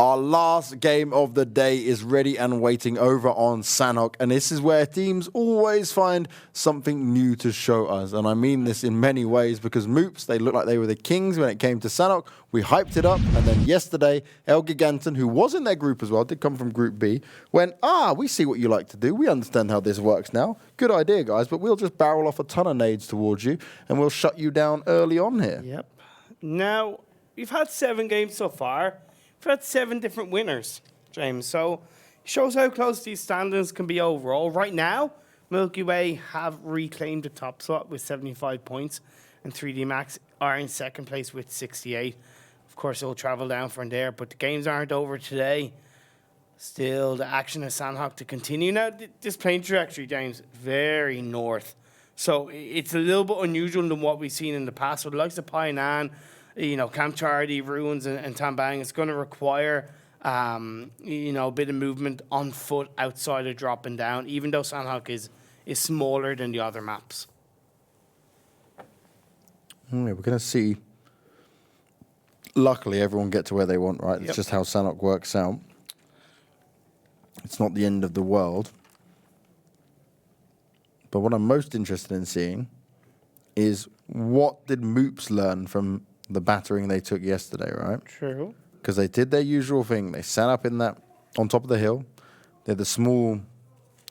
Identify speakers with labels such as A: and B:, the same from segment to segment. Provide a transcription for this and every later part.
A: Our last game of the day is ready and waiting over on Sanhok, and this is where teams always find something new to show us. And I mean this in many ways because MOOPHEUS, they looked like they were the kings when it came to Sanhok. We hyped it up, and then yesterday, ELGIGANTEN, who was in their group as well, did come from Group B, went, we see what you like to do. We understand how this works now. Good idea, guys, but we'll just barrel off a ton of nades towards you, and we'll shut you down early on here.
B: Yep. Now, we've had 7 games so far. We've had 7 different winners, James. So shows how close these standings can be overall. Right now, Milky Way have reclaimed the top slot with 75 points, and 3D Max are in second place with 68. Of course, they'll travel down from there, but the games aren't over today. Still, the action of Sanhok to continue. Now, this playing trajectory, James, very north. So it's a little bit unusual than what we've seen in the past. So the likes of Painan, Camp Charity, Ruins, and Tambang, it's going to require, a bit of movement on foot outside of dropping down, even though Sanhok is smaller than the other maps.
A: We're going to see, luckily, everyone get to where they want, right? It's
B: Yep.
A: just how Sanhok works out. It's not the end of the world. But what I'm most interested in seeing is what did MOOPHEUS learn from the battering they took yesterday, right?
B: True.
A: Because they did their usual thing. They sat up on top of the hill. They're the small,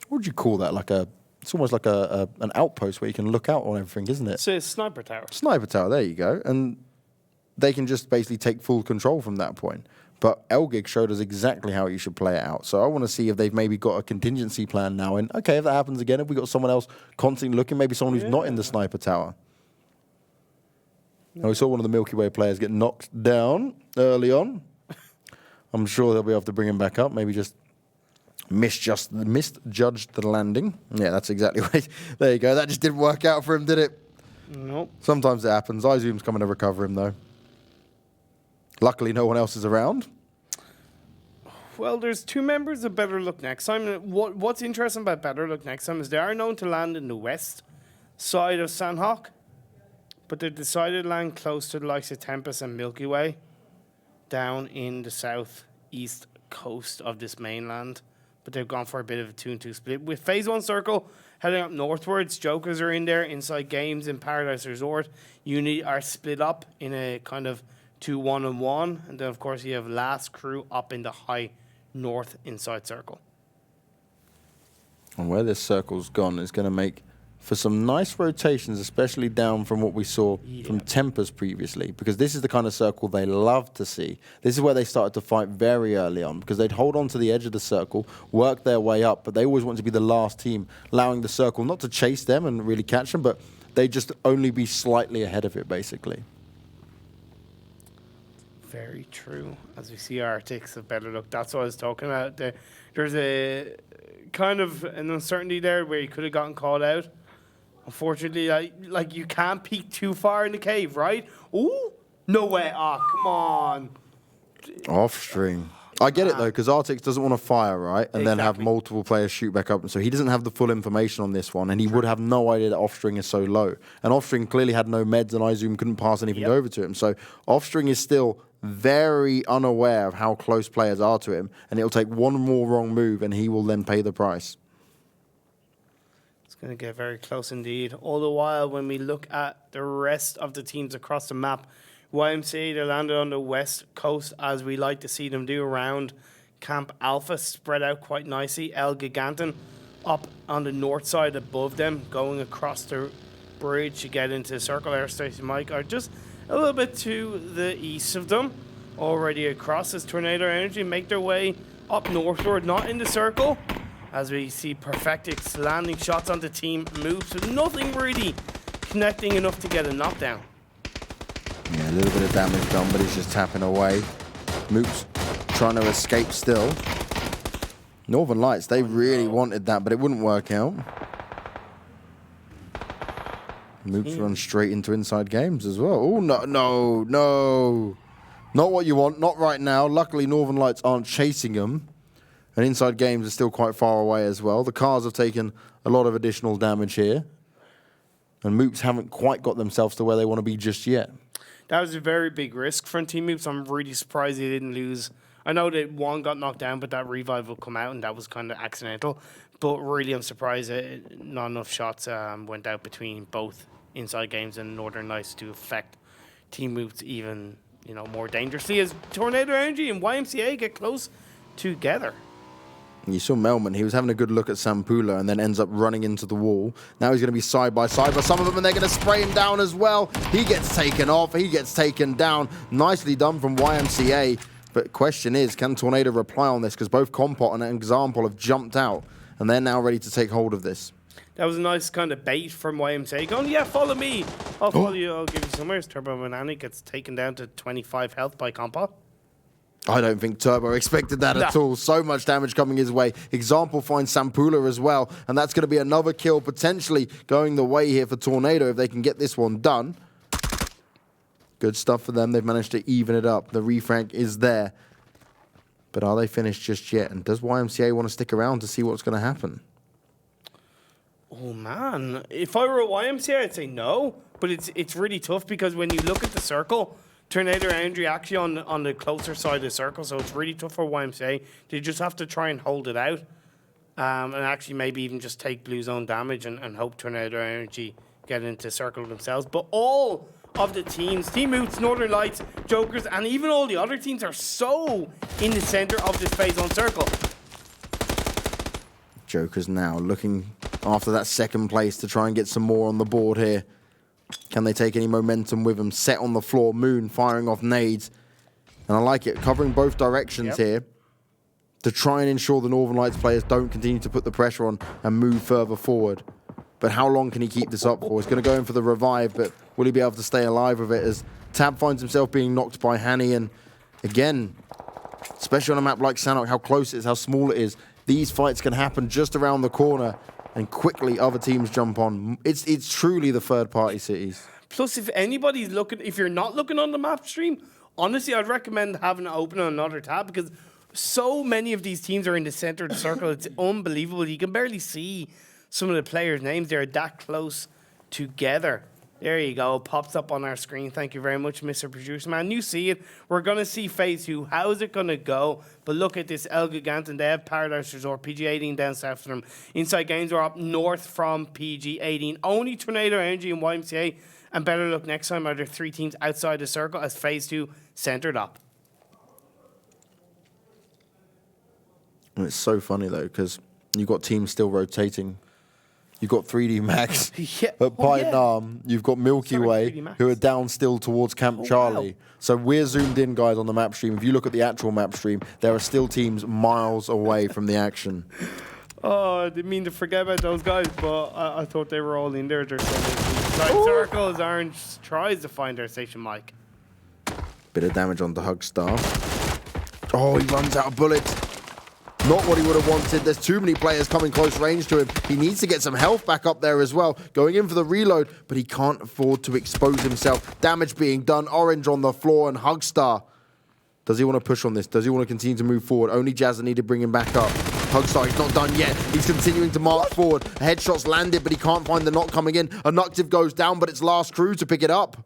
A: what would you call that? It's almost like an outpost where you can look out on everything, isn't it?
B: So it's Sniper Tower.
A: Sniper tower, there you go. And they can just basically take full control from that point. But ELGIG showed us exactly how you should play it out. So I want to see if they've maybe got a contingency plan now. And, okay, if that happens again, if we got someone else constantly looking, maybe someone who's not in the sniper tower. Now, we saw one of the Milky Way players get knocked down early on. I'm sure they'll be able to bring him back up. Maybe just misjudged the landing. Yeah, that's exactly right. There you go. That just didn't work out for him, did it?
B: Nope.
A: Sometimes it happens. iZoom's coming to recover him, though. Luckily, no one else is around.
B: Well, there's 2 members of BetterLuckNxTime. What's interesting about BetterLuckNxTime is they are known to land in the west side of Sanhok, but they've decided to land close to the likes of Tempest and Milky Way down in the southeast coast of this mainland. But they've gone for a bit of a 2-2 split. With Phase 1 Circle heading up northwards, Jokers are in there, InsideGames in Paradise Resort. Unity are split up in a kind of 2-1-1. And then, of course, you have Last Crew up in the high north inside circle.
A: And where this circle's gone is going to make for some nice rotations, especially down from what we saw from Tempest previously, because this is the kind of circle they love to see. This is where they started to fight very early on, because they'd hold on to the edge of the circle, work their way up, but they always want to be the last team, allowing the circle not to chase them and really catch them, but they just only be slightly ahead of it, basically.
B: Very true. As we see Arctics of Better Luck, that's what I was talking about. There's a kind of an uncertainty there where you could have gotten called out. Unfortunately, like you can't peek too far in the cave, right? Ooh, no way. Come on.
A: Off string. I get it, though, because Arctics doesn't want to fire, right? And then have multiple players shoot back up. And so he doesn't have the full information on this one, and he would have no idea that off-string is so low. And off-string clearly had no meds, and iZoom couldn't pass anything over to him. So off-string is still very unaware of how close players are to him, and it'll take one more wrong move, and he will then pay the price.
B: It's going to get very close indeed. All the while, when we look at the rest of the teams across the map, YMCA, they landed on the west coast, as we like to see them do, around Camp Alpha, spread out quite nicely. ELGIGANTEN up on the north side above them, going across the bridge to get into the circle. Airstation Mike are just a little bit to the east of them, already across this Tornado Energy, make their way up northward, not in the circle, as we see Perfectix landing shots on the team moves, with nothing really connecting enough to get a knockdown.
A: Yeah, a little bit of damage done, but he's just tapping away. MOOPHEUS trying to escape still. Northern Lights, they really wanted that, but it wouldn't work out. MOOPHEUS run straight into InsideGames as well. Oh, no. Not what you want, not right now. Luckily, Northern Lights aren't chasing them. And InsideGames is still quite far away as well. The cars have taken a lot of additional damage here. And MOOPHEUS haven't quite got themselves to where they want to be just yet.
B: That was a very big risk for Team MOOPHEUS. I'm really surprised they didn't lose I know that one got knocked down, but that revive will come out, and that was kind of accidental. But really, I'm surprised that not enough shots went out between both InsideGames and Northern Lights to affect team moves even more dangerously as Tornado Energy and YMCA get close together.
A: You saw Melman, he was having a good look at Sampula and then ends up running into the wall. Now he's going to be side by side by some of them, and they're going to spray him down as well. He gets taken off, he gets taken down. Nicely done from YMCA. But question is, can Tornado reply on this? Because both Compot and Example have jumped out, and they're now ready to take hold of this.
B: That was a nice kind of bait from YMCA. Going, yeah, follow me. I'll follow you, I'll give you some wares. Turbo Manani gets taken down to 25 health by Compot.
A: I don't think Turbo expected that at all. So much damage coming his way. Example finds Sampula as well, and that's going to be another kill potentially going the way here for Tornado if they can get this one done. Good stuff for them. They've managed to even it up. The refrank is there. But are they finished just yet? And does YMCA want to stick around to see what's going to happen?
B: Oh, man. If I were a YMCA, I'd say no. But it's really tough because when you look at the circle, Tornado Energy actually on the closer side of the circle, so it's really tough for YMCA. They just have to try and hold it out, and actually maybe even just take blue zone damage and hope Tornado Energy get into circle themselves. But all of the teams, Team Moots, Northern Lights, Jokers, and even all the other teams are so in the center of this phase on circle.
A: Jokers now looking after that second place to try and get some more on the board here. Can they take any momentum with them? Set on the floor, Moon firing off nades. And I like it, covering both directions here to try and ensure the Northern Lights players don't continue to put the pressure on and move further forward. But how long can he keep this up for? He's going to go in for the revive, but will he be able to stay alive with it as Tab finds himself being knocked by Hanny? And again, especially on a map like Sanhok, how close it is, how small it is, these fights can happen just around the corner. And quickly, other teams jump on. It's truly the third-party cities.
B: Plus, if anybody's looking, if you're not looking on the map stream, honestly, I'd recommend having it open on another tab because so many of these teams are in the center of the circle. It's unbelievable. You can barely see some of the players' names. They're that close together. There you go. Pops up on our screen. Thank you very much, Mr. Producer Man. You see it. We're going to see phase 2. How is it going to go? But look at this ELGIGANTEN. They have Paradise Resort, PG18 down south from them. InsideGames are up north from PG18. Only Tornado Energy and YMCA and BetterLuckNxTime are the three teams outside the circle as phase 2 centered up.
A: And it's so funny, though, because you've got teams still rotating. You've got 3D Max at Pine Arm. You've got Milky Way, who are down still towards Camp Charlie. Wow. So we're zoomed in, guys, on the map stream. If you look at the actual map stream, there are still teams miles away from the action.
B: Oh, I didn't mean to forget about those guys, but I thought they were all in there. They're side circles. Orange tries to find Airstation Mike.
A: Bit of damage onto Hugstar. Oh, he runs out of bullets. Not what he would have wanted. There's too many players coming close range to him. He needs to get some health back up there as well. Going in for the reload, but he can't afford to expose himself. Damage being done. Orange on the floor and Hugstar. Does he want to push on this? Does he want to continue to move forward? Only Jazza need to bring him back up. Hugstar, he's not done yet. He's continuing to march forward. A headshot's landed, but he can't find the knock coming in. A Nuctive goes down, but it's last crew to pick it up.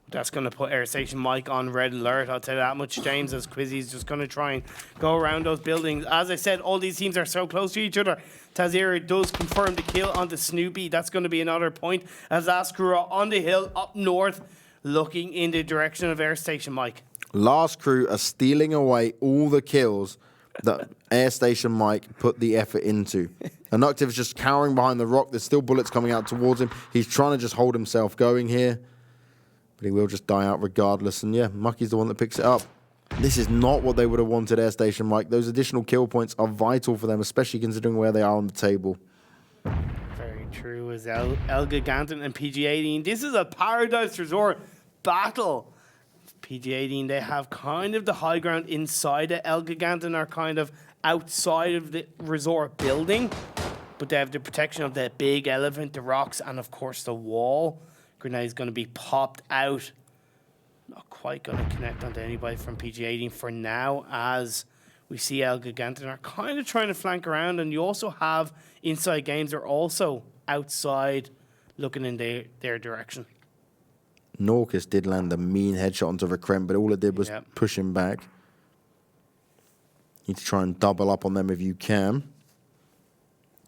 B: That's going to put Airstation Mike on red alert. I'll tell you that much, James, as Quizzy's just going to try and go around those buildings. As I said, all these teams are so close to each other. ToWzErA does confirm the kill onto Snoopy. That's going to be another point. As Askura on the hill up north, looking in the direction of Airstation Mike.
A: Last crew are stealing away all the kills that Airstation Mike put the effort into. Nuctive is just cowering behind the rock. There's still bullets coming out towards him. He's trying to just hold himself going here. But he will just die out regardless. And yeah, Mucky's the one that picks it up. This is not what they would have wanted, Airstation Mike. Those additional kill points are vital for them, especially considering where they are on the table.
B: Very true. As ELGIGANTEN and PG18. This is a Paradise Resort battle. PG18, they have kind of the high ground inside it. ELGIGANTEN are kind of outside of the resort building. But they have the protection of the big elephant, the rocks, and of course the wall. Grenade is going to be popped out. Not quite going to connect onto anybody from PG18 for now, as we see ELGIGANTEN are kind of trying to flank around, and you also have InsideGames are also outside looking in their direction.
A: KnorkiS did land a mean headshot onto Recrem, but all it did was push him back. Need to try and double up on them if you can.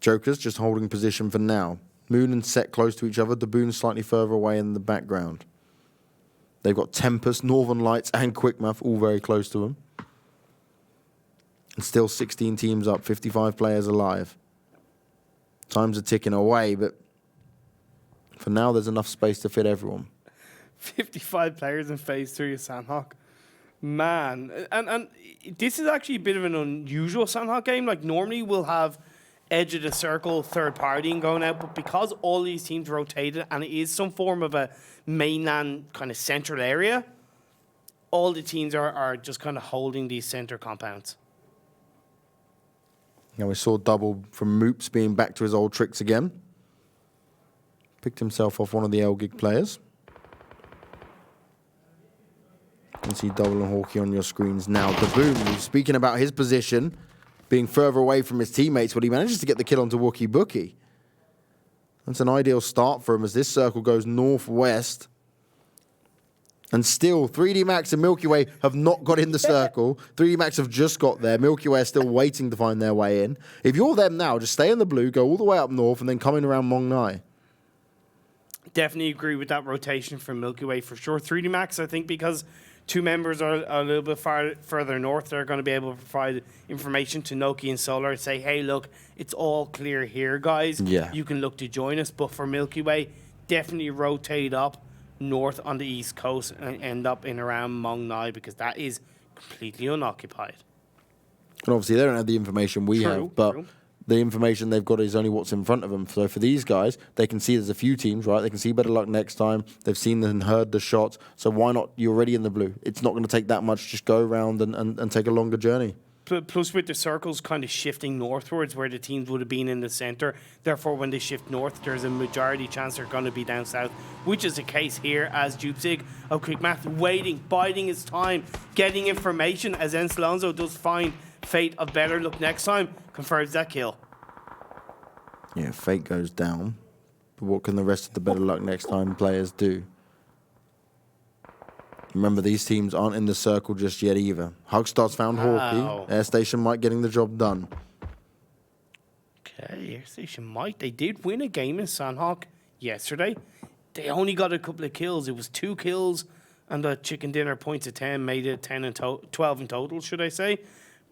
A: Joker's just holding position for now. Moon and Set close to each other. Daboon slightly further away in the background. They've got Tempest, Northern Lights, and Quickmath all very close to them. And still 16 teams up, 55 players alive. Times are ticking away, but for now there's enough space to fit everyone.
B: 55 players in Phase 3 of Sanhok. Man, and this is actually a bit of an unusual Sanhok game. Like, normally we'll have edge of the circle, third party and going out, but because all these teams rotated and it is some form of a mainland kind of central area, all the teams are just kind of holding these center compounds.
A: Now we saw double from Moops being back to his old tricks again. Picked himself off one of the ELGIG players. You can see double and Hawkeye on your screens now. Daboon, speaking about his position, being further away from his teammates, but he manages to get the kill onto Wookie Bookie. That's an ideal start for him as this circle goes northwest. And still, 3D Max and Milky Way have not got in the circle. 3D Max have just got there. Milky Way are still waiting to find their way in. If you're them now, just stay in the blue, go all the way up north, and then come in around Mong Nai.
B: Definitely agree with that rotation from Milky Way for sure. 3D Max, I think, because two members are a little bit further north, they're going to be able to provide information to Noki and Solar and say, hey, look, it's all clear here, guys.
A: Yeah.
B: You can look to join us. But for Milky Way, definitely rotate up north on the east coast and end up in around Mong Nai because that is completely unoccupied.
A: And obviously, they don't have the information we have, but the information they've got is only what's in front of them. So for these guys, they can see there's a few teams, right? They can see BetterLuckNxTime. They've seen and heard the shots. So why not? You're already in the blue. It's not going to take that much. Just go around and take a longer journey.
B: Plus, with the circles kind of shifting northwards where the teams would have been in the centre, therefore, when they shift north, there's a majority chance they're going to be down south, which is the case here as ToWzErA of Quickmath waiting, biding his time, getting information as Enslonzo does find fate of BetterLuckNxTime, confirms that kill.
A: Yeah, fate goes down. But what can the rest of the BetterLuckNxTime players do? Remember, these teams aren't in the circle just yet either. Hugstar's found Hawkeye. Airstation might getting the job done.
B: Okay, Airstation might. They did win a game in Sanhok yesterday. They only got a couple of kills. It was 2 kills and the chicken dinner points of 10 made it 10 and 12 in total, should I say.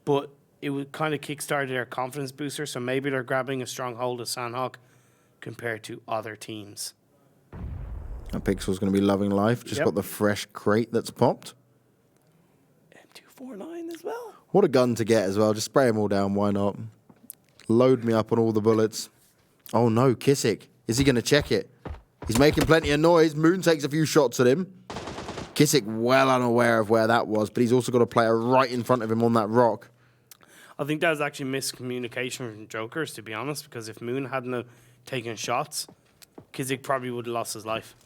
B: But it would kind of kickstarted their confidence booster, so maybe they're grabbing a strong hold of Sanhok compared to other teams.
A: And Pixel's going to be loving life. Just got the fresh crate that's popped.
B: M249 as well.
A: What a gun to get as well. Just spray them all down. Why not? Load me up on all the bullets. Oh no, Kissick. Is he going to check it? He's making plenty of noise. Moon takes a few shots at him. Kissick well unaware of where that was, but he's also got a player right in front of him on that rock.
B: I think that was actually miscommunication from Jokers, to be honest, because if Moon hadn't taken shots, Kissick probably would have lost his life.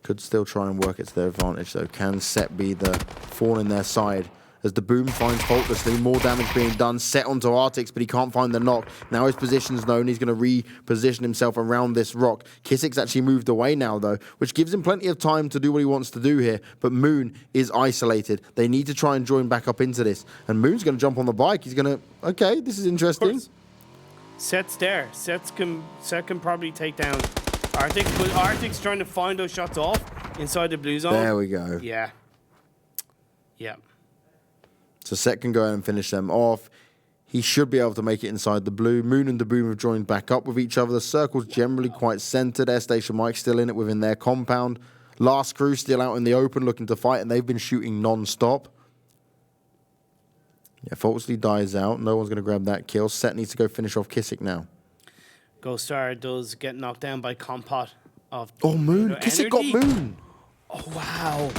A: Could still try and work it to their advantage, though. Can Set be the thorn in their side? As the boom finds Faultlessly, more damage being done. Set onto Artix, but he can't find the knock. Now his position's known. He's going to reposition himself around this rock. Kissick's actually moved away now, though, which gives him plenty of time to do what he wants to do here. But Moon is isolated. They need to try and join back up into this. And Moon's going to jump on the bike. He's going to... Okay, this is interesting.
B: Set's there. Set can probably take down Artix, but Artix trying to find those shots off inside the blue zone.
A: There we go.
B: Yeah. Yeah.
A: So Set can go ahead and finish them off. He should be able to make it inside the blue. Moon and Daboom have joined back up with each other. The circle's generally quite centered. Airstation Mike's still in it within their compound. Last crew still out in the open looking to fight, and they've been shooting non-stop. Yeah, Faultlessly dies out. No one's going to grab that kill. Set needs to go finish off Kissick now.
B: ghostar does get knocked down by Compot of...
A: Oh, Moon. Kissick got Moon.
B: Oh, wow.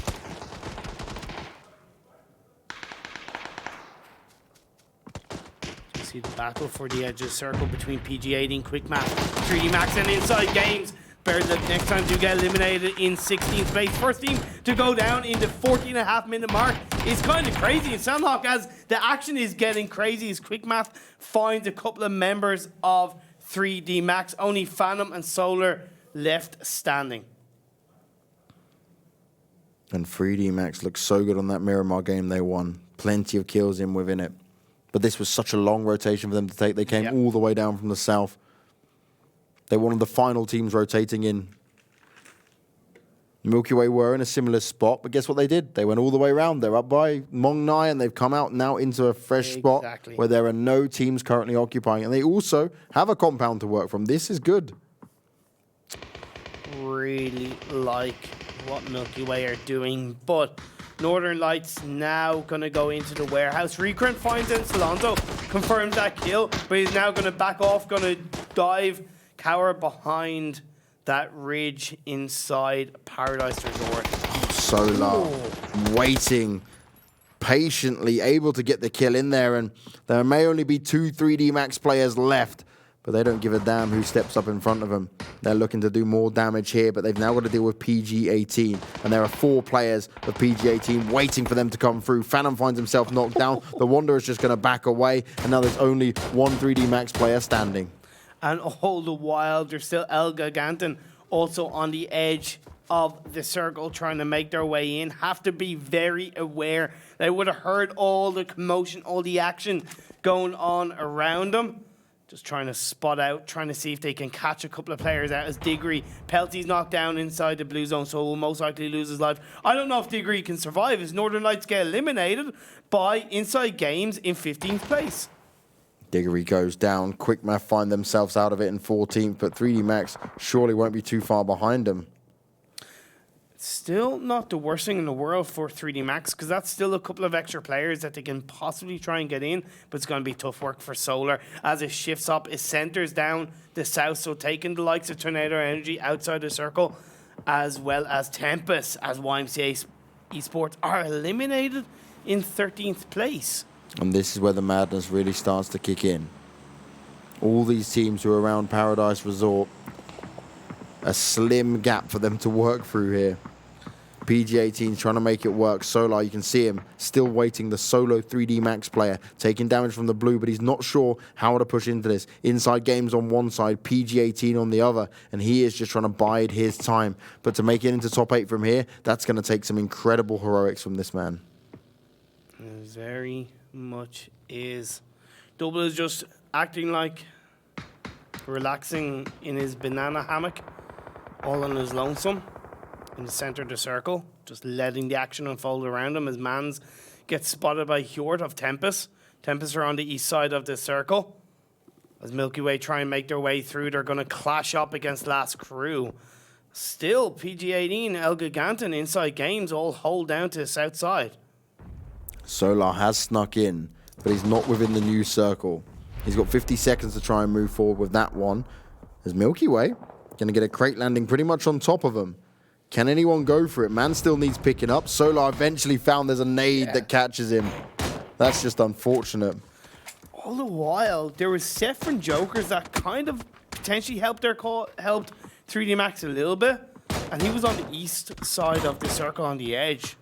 B: See the battle for the edge of the circle between PG-80 and Quickmath. 3D Max and InsideGames. BetterLuckNxTime do get eliminated in 16th place. First team to go down in the 14.5-minute mark is kind of crazy in Sanhok as the action is getting crazy as Quickmath finds a couple of members of 3D Max. Only Phantom and Solar left standing.
A: And 3D Max looked so good on that Miramar game they won. Plenty of kills in within it. But this was such a long rotation for them to take. They came all the way down from the south. They were one of the final teams rotating in. Milky Way were in a similar spot, but guess what they did? They went all the way around. They're up by Mong Nai, and they've come out now into a fresh spot where there are no teams currently occupying. And they also have a compound to work from. This is good.
B: Really like what Milky Way are doing, but Northern Lights now going to go into the warehouse. Recurrent finds in Salonzo, confirms that kill, but he's now going to back off, going to dive, cower behind that ridge inside Paradise Resort.
A: Solar waiting patiently, able to get the kill in there, and there may only be 2 3D Max players left, but they don't give a damn who steps up in front of them. They're looking to do more damage here, but they've now got to deal with PG-18, and there are 4 players of PG-18 waiting for them to come through. Phantom finds himself knocked down. The Wanderer's just going to back away, and now there's only 1 3D Max player standing.
B: And all the while, there's still ELGIGANTEN also on the edge of the circle trying to make their way in. Have to be very aware. They would have heard all the commotion, all the action going on around them. Just trying to spot out, trying to see if they can catch a couple of players out as Diggory. Pelty's knocked down inside the blue zone, so will most likely lose his life. I don't know if Diggory can survive as Northern Lights get eliminated by InsideGames in 15th place.
A: Diggory goes down. Quick Math find themselves out of it in 14th, but 3D Max surely won't be too far behind them.
B: Still not the worst thing in the world for 3D Max, because that's still a couple of extra players that they can possibly try and get in, but it's going to be tough work for Solar as it shifts up. It centers down the south, so taking the likes of Tornado Energy outside the circle, as well as Tempest, as YMCA Esports are eliminated in 13th place.
A: And this is where the madness really starts to kick in. All these teams who are around Paradise Resort, a slim gap for them to work through here. PG-18 trying to make it work. Solar, you can see him still waiting. The solo 3D Max player taking damage from the blue, but he's not sure how to push into this. InsideGames on one side, PG-18 on the other, and he is just trying to bide his time. But to make it into top 8 from here, that's going to take some incredible heroics from this man.
B: It very much is. Double is just acting like relaxing in his banana hammock, all on his lonesome, in the center of the circle, just letting the action unfold around him as Mans gets spotted by Hjort of Tempest. Tempest are on the east side of the circle. As Milky Way try and make their way through, they're going to clash up against Last Crew. Still, PG-18, ELGIGANTEN, InsideGames all hold down to the south side.
A: Solar has snuck in, but he's not within the new circle. He's got 50 seconds to try and move forward with that one. As Milky Way going to get a crate landing pretty much on top of him. Can anyone go for it? Man still needs picking up. Solar eventually found there's a nade that catches him. That's just unfortunate.
B: All the while, there was Sephron Jokers that kind of potentially helped 3D Max a little bit. And he was on the east side of the circle on the edge.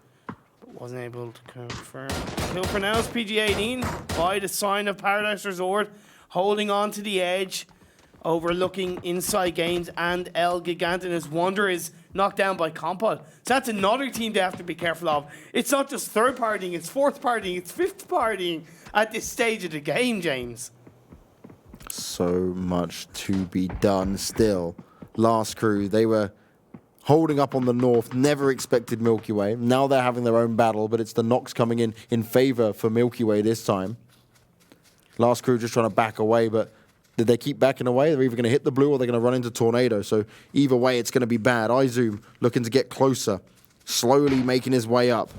B: But wasn't able to confirm. Kill for now is PG-18 by the sign of Paradise Resort. Holding on to the edge. Overlooking InsideGames and ELGIGANTEN as Wonder is knocked down by Compod. So that's another team they have to be careful of. It's not just third partying, it's fourth partying, it's fifth partying at this stage of the game, James.
A: So much to be done still. Last Crew, they were holding up on the north, never expected Milky Way. Now they're having their own battle, but it's the knocks coming in favor for Milky Way this time. Last Crew just trying to back away, but did they keep backing away? They're either going to hit the blue or they're going to run into Tornado. So either way, it's going to be bad. iZoom looking to get closer, slowly making his way up.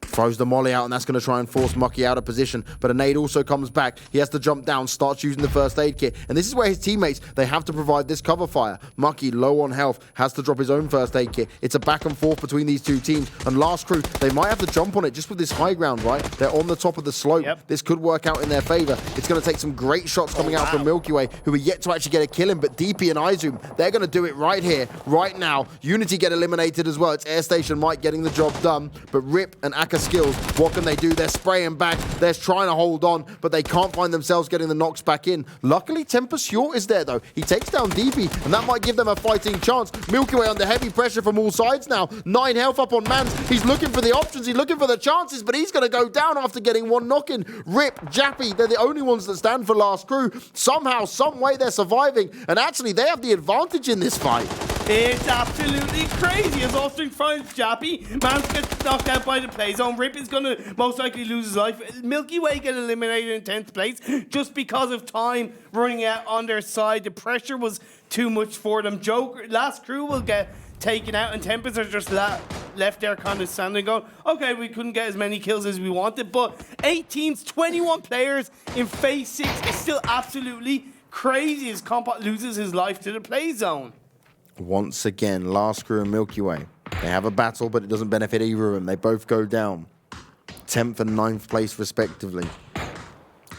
A: Throws the molly out, and that's going to try and force Mucky out of position. But a nade also comes back. He has to jump down, starts using the first aid kit. And this is where his teammates, they have to provide this cover fire. Mucky, low on health, has to drop his own first aid kit. It's a back and forth between these two teams. And Last Crew, they might have to jump on it just with this high ground, right? They're on the top of the slope.
B: Yep.
A: This could work out in their favor. It's going to take some great shots coming out from Milky Way, who are yet to actually get a kill in. But DP and iZoom, they're going to do it right here, right now. Unity get eliminated as well. It's Airstation Mike getting the job done. But Rip and Aka skills. What can they do? They're spraying back. They're trying to hold on, but they can't find themselves getting the knocks back in. Luckily, ToWzErA is there, though. He takes down DB, and that might give them a fighting chance. Milky Way under heavy pressure from all sides now. 9 health up on Mans. He's looking for the options. He's looking for the chances, but he's going to go down after getting one knock in. Rip, Jappy, they're the only ones that stand for last crew. Somehow, some way, they're surviving, and actually, they have the advantage in this fight.
B: It's absolutely crazy as Austin finds Jappy. Mans gets knocked out by the play zone. Rip is going to most likely lose his life. Milky Way get eliminated in 10th place just because of time running out on their side. The pressure was too much for them. Joker, last crew will get taken out, and Tempest are just left there kind of standing going, okay, we couldn't get as many kills as we wanted, but 8 teams, 21 players in phase 6 is still absolutely crazy as Compot loses his life to the play zone.
A: Once again, last crew and Milky Way. They have a battle, but it doesn't benefit either of them. They both go down. 10th and 9th place, respectively.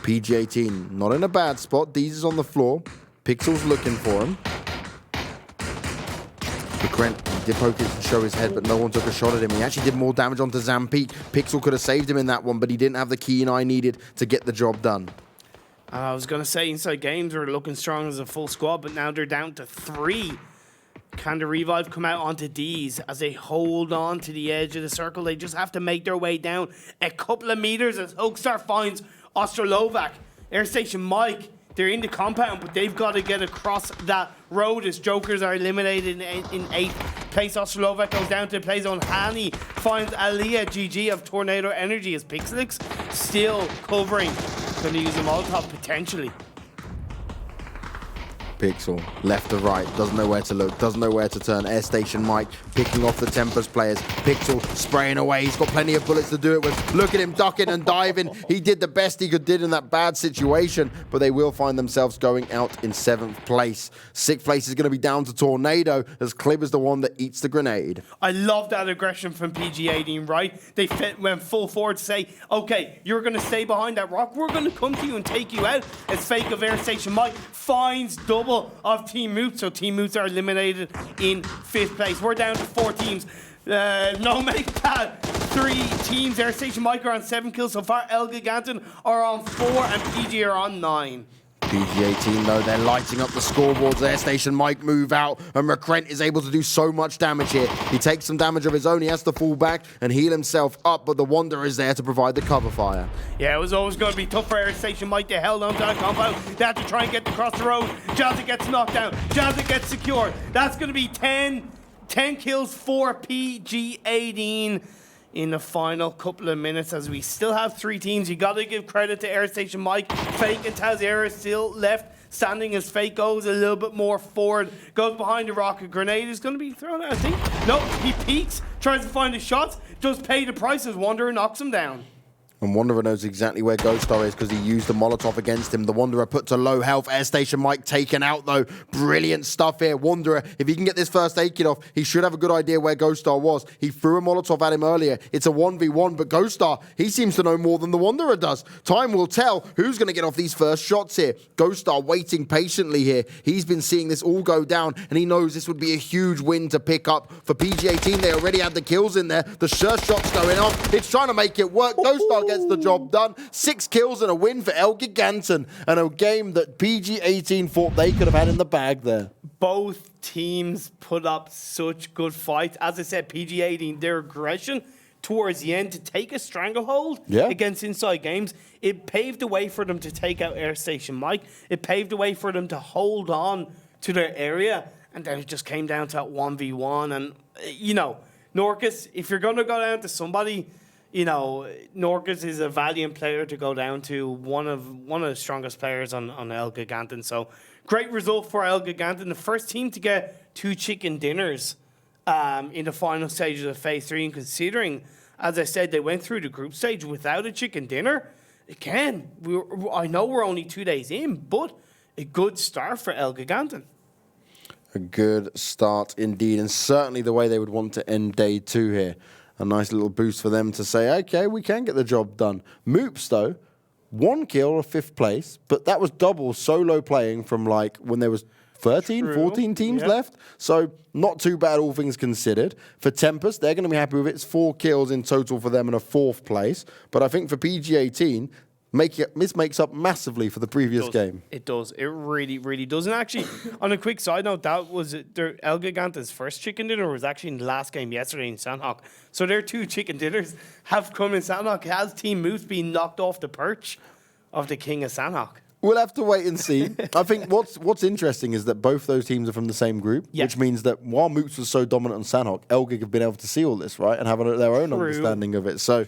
A: PG-18, not in a bad spot. Deez is on the floor. Pixel's looking for him. Grant did poke it to show his head, but no one took a shot at him. He actually did more damage onto Zampeek. Pixel could have saved him in that one, but he didn't have the keen eye needed to get the job done.
B: I was going to say InsideGames were looking strong as a full squad, but now they're down to 3. Can the revive come out onto D's as they hold on to the edge of the circle? They just have to make their way down a couple of meters as Hugstar finds Odstrelovac. Airstation Mike, they're in the compound, but they've got to get across that road as Jokers are eliminated in 8th place. Odstrelovac goes down to the play zone. Hani finds Aliyah GG of Tornado Energy as Pixelix still covering. Going to use a Molotov potentially.
A: Pixel, left to right, doesn't know where to look, doesn't know where to turn. Airstation Mike picking off the Tempest players. Pixel spraying away, he's got plenty of bullets to do it with. Look at him ducking and diving. He did the best he could did in that bad situation, but they will find themselves going out in 7th place. 6th place is going to be down to Tornado, as Clib is the one that eats the grenade.
B: I love that aggression from PG-18, right? They went full forward to say, okay, you're going to stay behind that rock, we're going to come to you and take you out. As fake of Airstation Mike finds double of Team Moots, so Team Moots are eliminated in 5th place. We're down to 4 teams. No make that 3 teams. Airstation Mike are on 7 kills so far. ELGIGANTEN are on 4 and PG are on 9.
A: PG-18 though, they're lighting up the scoreboards. Airstation Mike move out, and McCrent is able to do so much damage here. He takes some damage of his own, he has to fall back and heal himself up, but the Wanderer is there to provide the cover fire.
B: Yeah, it was always going to be tough for Airstation Mike. They held on to that compound. They had to try and get across the road. Jazza gets knocked down. Jazza gets secured. That's going to be 10 kills for PG-18 in the final couple of minutes, as we still have 3 teams. You got to give credit to Airstation Mike. Fake and ToWzErA still left standing as Fake goes a little bit more forward, goes behind the rocket. Grenade is going to be thrown out, I think. No, he peeks, tries to find his shots, does pay the price as Wanderer knocks him down.
A: And Wanderer knows exactly where ghostar is because he used the Molotov against him. The Wanderer put to low health. Airstation Mike taken out, though. Brilliant stuff here. Wanderer, if he can get this first aid kit off, he should have a good idea where ghostar was. He threw a Molotov at him earlier. It's a 1v1, but ghostar, he seems to know more than the Wanderer does. Time will tell who's going to get off these first shots here. ghostar waiting patiently here. He's been seeing this all go down, and he knows this would be a huge win to pick up. For PG-18, they already had the kills in there. The sure shot's going off. It's trying to make it work. ghostar gets the job done. 6 kills and a win for ELGIGANTEN, and a game that PG-18 thought they could have had in the bag there.
B: Both teams put up such good fights. As I said, PG-18, their aggression towards the end to take a stranglehold against InsideGames, it paved the way for them to take out Airstation Mike. It paved the way for them to hold on to their area, and then it just came down to that 1v1. And, you know, KnorkiS, if you're going to go down to somebody, you know, KnorkiS is a valiant player to go down to, one of the strongest players on ELGIGANTEN. So great result for ELGIGANTEN, the first team to get 2 chicken dinners in the final stages of phase 3. And considering, as I said, they went through the group stage without a chicken dinner, again, I know we're only 2 days in, but a good start for ELGIGANTEN.
A: A good start indeed, and certainly the way they would want to end day 2 here. A nice little boost for them to say, okay, we can get the job done. MOOPHEUS, though, 1 kill of 5th place, but that was double solo playing from like when there was 13,
B: True.
A: 14 teams
B: Yeah.
A: left. So not too bad, all things considered. For Tempest, they're going to be happy with it. It's 4 kills in total for them in a 4th place. But I think for PG18, this makes up massively for the previous game.
B: It does. It really, really does. And actually, on a quick side note, that was their ELGIGANTEN's first chicken dinner was actually in the last game yesterday in Sanhok. So their 2 chicken dinners have come in Sanhok. Has Team Moose been knocked off the perch of the king of Sanhok?
A: We'll have to wait and see. I think what's interesting is that both those teams are from the same group, which means that while Moops was so dominant on Sanhok, ELGIG have been able to see all this, right, and have their own understanding of it. So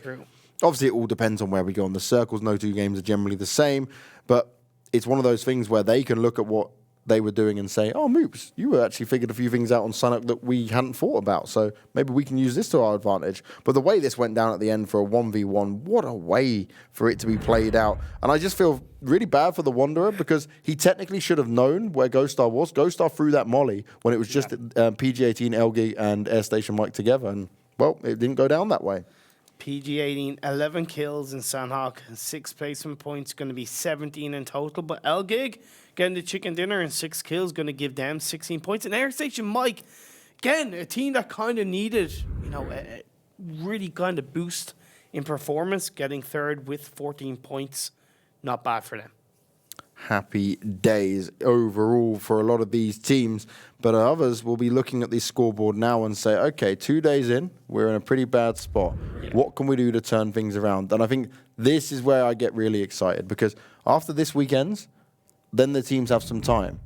A: obviously it all depends on where we go on the circles. No 2 games are generally the same, but it's one of those things where they can look at what they were doing and say, oh, Moops, you were actually figured a few things out on Sanhok that we hadn't thought about, so maybe we can use this to our advantage. But the way this went down at the end for a 1v1, what a way for it to be played out. And I just feel really bad for the Wanderer because he technically should have known where ghostar was. ghostar threw that molly when it was just PG18, ELGIG, and Airstation Mike together, and, well, it didn't go down that way.
B: PG18, 11 kills in Sanhok, 6 placement points, going to be 17 in total. But ELGIG getting the chicken dinner and 6 kills, going to give them 16 points. And Airstation Mike, again, a team that kind of needed, a really kind of boost in performance, getting 3rd with 14 points. Not bad for them.
A: Happy days overall for a lot of these teams, but others will be looking at the scoreboard now and say, okay, 2 days in, we're in a pretty bad spot. What can we do to turn things around? And I think this is where I get really excited because after this weekend's, then the teams have some time.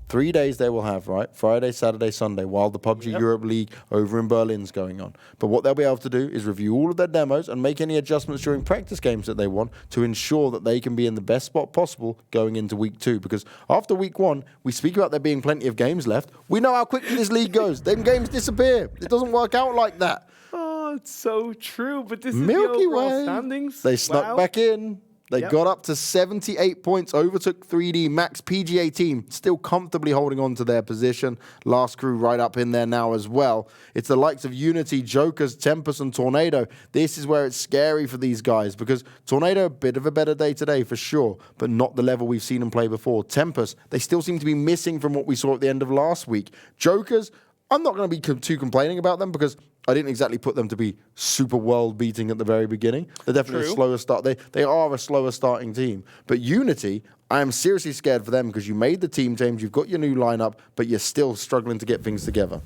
A: 3 days they will have, right? Friday, Saturday, Sunday, while the PUBG Europe League over in Berlin's going on. But what they'll be able to do is review all of their demos and make any adjustments during practice games that they want to ensure that they can be in the best spot possible going into week 2. Because after week 1, we speak about there being plenty of games left. We know how quickly this league goes. Them games disappear. It doesn't work out like that.
B: Oh, it's so true. But this is
A: Milky
B: the overall
A: Way.
B: standings.
A: They snuck back in. They got up to 78 points, overtook 3D Max. PGA team still comfortably holding on to their position. Last crew right up in there now as well. It's the likes of Unity, Jokers, Tempest, and Tornado. This is where it's scary for these guys because Tornado, a bit of a better day today for sure, but not the level we've seen them play before. Tempest, they still seem to be missing from what we saw at the end of last week. Jokers, I'm not going to be too complaining about them because I didn't exactly put them to be super world beating at the very beginning. They're definitely a slower start. They are a slower starting team. But Unity, I am seriously scared for them because you made the team change, you've got your new lineup, but you're still struggling to get things together.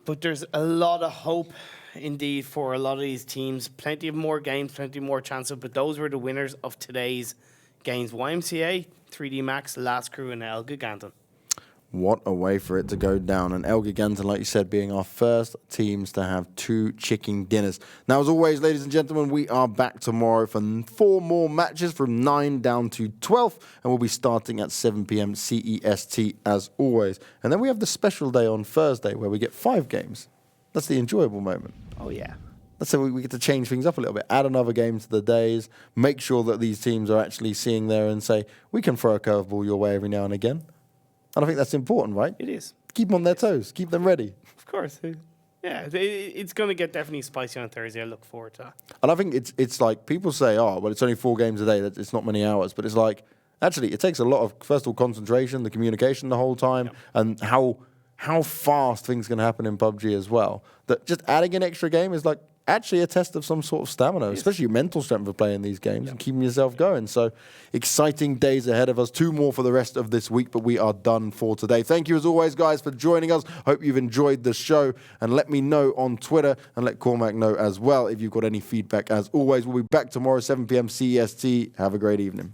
B: But there's a lot of hope indeed for a lot of these teams. Plenty of more games, plenty more chances, but those were the winners of today's games. YMCA, 3D Max, Last Crew, and ELGIGANTEN.
A: What a way for it to go down. And ELGIGANTEN, like you said, being our first teams to have 2 chicken dinners. Now, as always, ladies and gentlemen, we are back tomorrow for 4 more matches from 9 down to 12. And we'll be starting at 7 p.m. CEST as always. And then we have the special day on Thursday where we get 5 games. That's the enjoyable moment.
B: Oh, yeah.
A: That's how we get to change things up a little bit. Add another game to the days. Make sure that these teams are actually seeing there and say, we can throw a curveball your way every now and again. And I think that's important, right?
B: It is.
A: Keep them on their toes. Keep them ready.
B: Of course. Yeah, it's going to get definitely spicy on Thursday. I look forward to that.
A: And I think it's like people say, oh, well, it's only 4 games a day. It's not many hours. But it's like, actually, it takes a lot of, first of all, concentration, the communication the whole time, and how fast things can happen in PUBG as well. That just adding an extra game is like actually a test of some sort of stamina, especially your mental strength for playing these games and keeping yourself going. So exciting days ahead of us. 2 more for the rest of this week, but we are done for today. Thank you as always, guys, for joining us. Hope you've enjoyed the show, and let me know on Twitter and let Cormac know as well if you've got any feedback. As always, we'll be back tomorrow, 7 p.m. CEST. Have a great evening.